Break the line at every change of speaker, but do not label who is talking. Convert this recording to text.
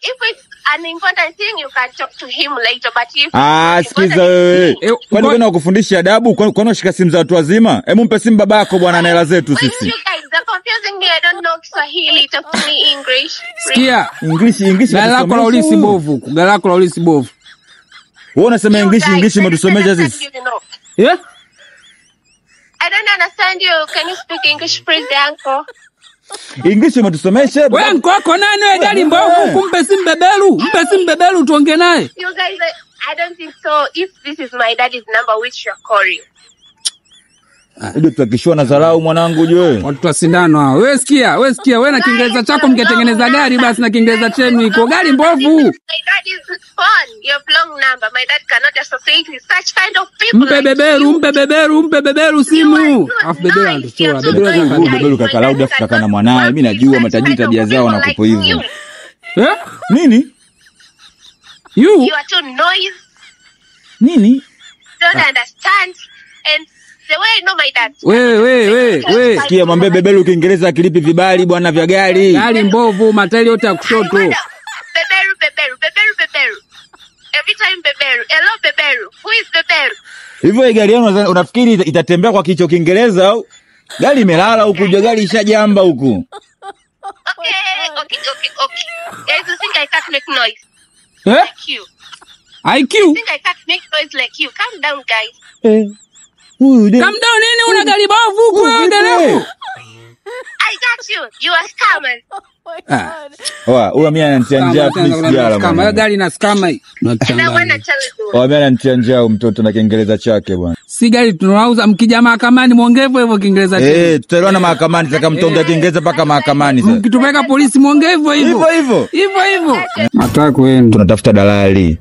if it's an important thing, you can talk to him later. But if
sikiza wewe. Kwani kuna kufundisha adabu? Kwani unashika simu za watu wazima? Hebu mpe simu babako bwana na hela zetu sisi.
You guys are confusing me. I don't know Swahili. Talk to me English.
Sikia.
English.
Galako la ulisi bovu. Galako la ulisi bovu.
Wewe unasema English mtusomesha sisi.
Yeah?
I don't understand you. Can you speak English, please, uncle?
English mtusomesha.
Wewe mkoko nani wewe gari mbovu kumpe simu beberu? Mpe simu beberu tuongee naye.
You guys, I don't think so. If this is my daddy's number which you're calling.
Ndio tutakishwa na dharau mwanangu je.
Watu wa sindano hao. Wewe sikia, wewe na Kiingereza chako mngetengeneza gari basi na Kiingereza chenu iko gari mbovu.
My daddy's phone, your long number. My dad cannot associate with such kind of people.
Mpe beberu simu. Afu beberu anatoa.
Beberu kaka Lauda kaka na mwanae. Mimi najua matajiri tabia zao na kupo hivyo. Nini?
You are too noise.
Nini?
Don't understand. And the way I know my dad.
Wewe.
Sikia mwambie beberu Kiingereza kilipi vibali bwana vya gari.
Gari mbovu, matairi yote ya kushoto.
Beberu. Every time beberu. Hello beberu. Who is beberu?
Hivyo gari yenu unafikiri itatembea kwa kicho Kiingereza au? Gari imelala huku, gari ishajamba huku.
Okay. Guys, you think I can't make noise?
Like
you.
IQ?
You think I can't make noise like you? Calm down, guys.
Calm down nini una gari bovu huku wewe?
I got you. You are scammers.
Huyu mimi ananitia njaa please
kama gari na scam hii.
Na wana tell you.
Mimi ananitia njaa mtoto na Kiingereza chake bwana.
Si gari tunauza mkija mahakamani muongevu hivyo Kiingereza chake.
Tutaelewana mahakamani taka mtonga Kiingereza paka mahakamani sasa.
Mkitupeka polisi muongevu hivyo.
Hivyo.
Mataka kwenu.
Tunatafuta dalali.